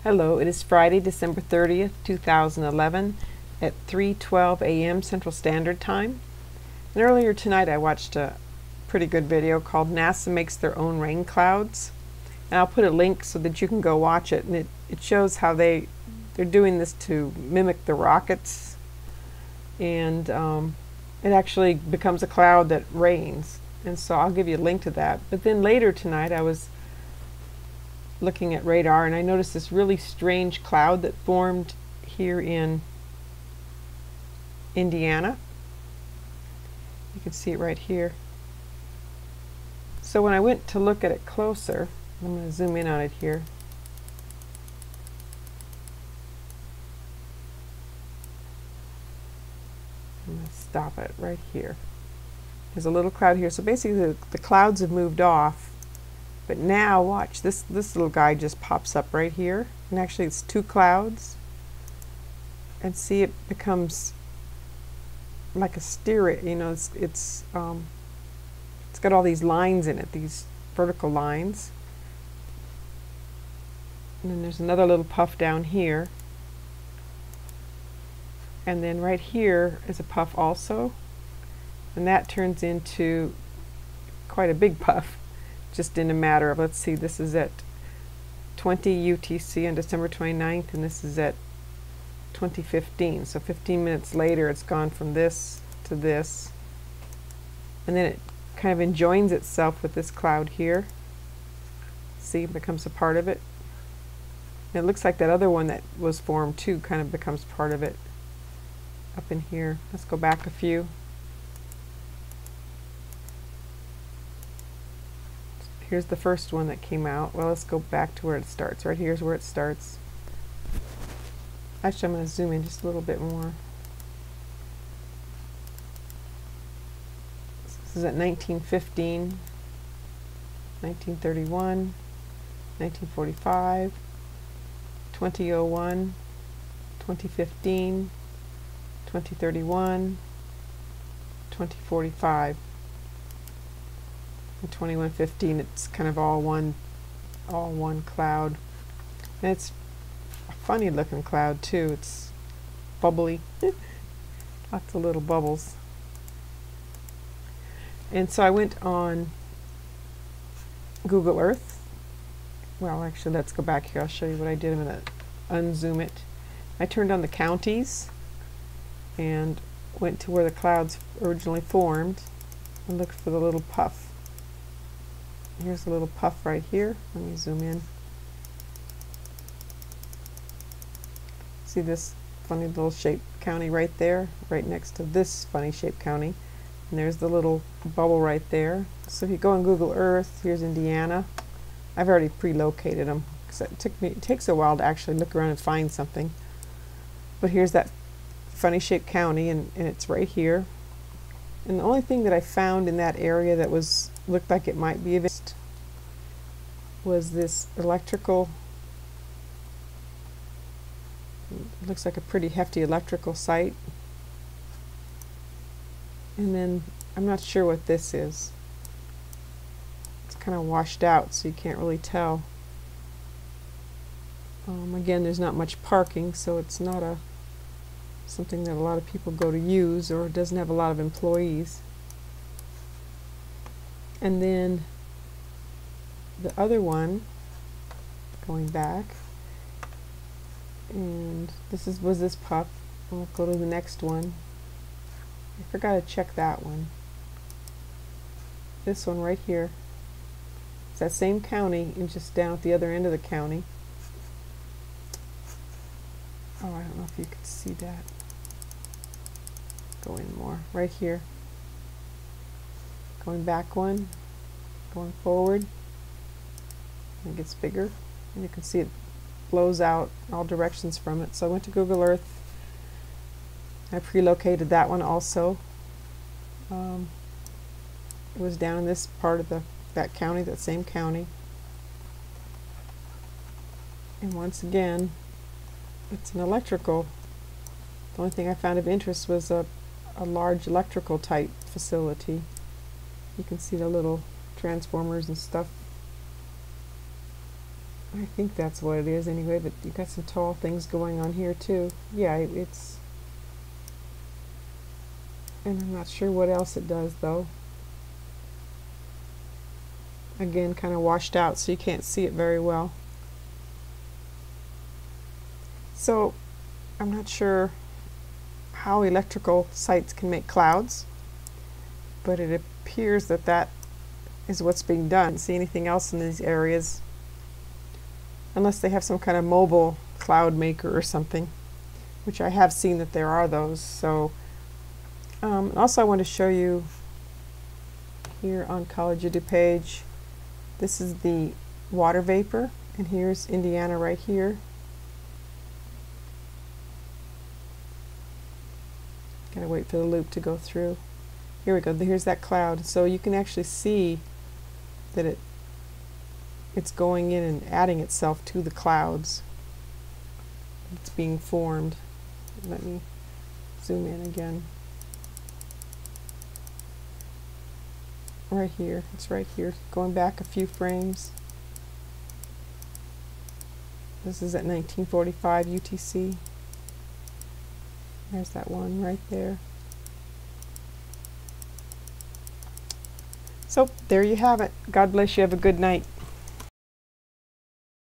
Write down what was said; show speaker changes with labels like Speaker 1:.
Speaker 1: Hello, it is Friday, December 30th, 2011 at 3:12 a.m. Central Standard Time. And earlier tonight I watched a pretty good video called NASA Makes Their Own Rain Clouds. And I'll put a link so that you can go watch it. And it shows how they're doing this to mimic the rockets. And it actually becomes a cloud that rains. And so I'll give you a link to that. But then later tonight I was looking at radar and I noticed this really strange cloud that formed here in Indiana. You can see it right here. So when I went to look at it closer, I'm going to zoom in on it here. I'm going to stop it right here. There's a little cloud here. So basically the clouds have moved off. But now watch, this little guy just pops up right here. And actually it's two clouds. And see, it becomes like a cirrus, you know, it's got all these lines in it, these vertical lines. And then there's another little puff down here. And then right here is a puff also. And that turns into quite a big puff. Just in a matter of, let's see, this is at 20 UTC on December 29th, and this is at 2015. So 15 minutes later, it's gone from this to this. And then it kind of enjoins itself with this cloud here. See, it becomes a part of it. And it looks like that other one that was formed too kind of becomes part of it up in here. Let's go back a few. Here's the first one that came out. Well, let's go back to where it starts. Right here's where it starts. Actually, I'm going to zoom in just a little bit more. This is at 1915, 1931, 1945, 2001, 2015, 2031, 2045. In 2115, it's kind of all one cloud. And it's a funny looking cloud too. It's bubbly. Lots of little bubbles. And so I went on Google Earth. Well, actually, let's go back here. I'll show you what I did. I'm going to unzoom it. I turned on the counties and went to where the clouds originally formed and looked for the little puff. Here's a little puff right here. Let me zoom in. See this funny little shaped county right there, right next to this funny shaped county. And there's the little bubble right there. So if you go on Google Earth, here's Indiana. I've already pre-located them because it takes a while to actually look around and find something. But here's that funny shaped county, and it's right here. And the only thing that I found in that area that looked like it might be of interest was this electrical, looks like a pretty hefty electrical site. And then I'm not sure what this is. It's kind of washed out, so you can't really tell. Again, there's not much parking, so it's not something that a lot of people go to use, or doesn't have a lot of employees. And then the other one, going back, and was this puff. I'll go to the next one. I forgot to check that one. This one right here. It's that same county, and just down at the other end of the county. Oh, I don't know if you can see that. Go in more. Right here. Going back one. Going forward. It gets bigger. And you can see it blows out all directions from it. So I went to Google Earth. I pre-located that one also. It was down in this part of that county, that same county. And once again, it's an electrical. The only thing I found of interest was a large electrical type facility. You can see the little transformers and stuff. I think that's what it is anyway, but you've got some tall things going on here too. Yeah, it's, and I'm not sure what else it does though. Again, kind of washed out so you can't see it very well. So I'm not sure how electrical sites can make clouds, but it appears that that is what's being done. I don't see anything else in these areas unless they have some kind of mobile cloud maker or something, which I have seen that there are those. So also I want to show you here on College of DuPage, this is the water vapor, and here's Indiana right here. Gotta wait for the loop to go through. Here we go, here's that cloud. So you can actually see that it's going in and adding itself to the clouds. It's being formed. Let me zoom in again. Right here, it's right here. Going back a few frames. This is at 1945 UTC. There's that one right there. So there you have it. God bless you. Have a good night.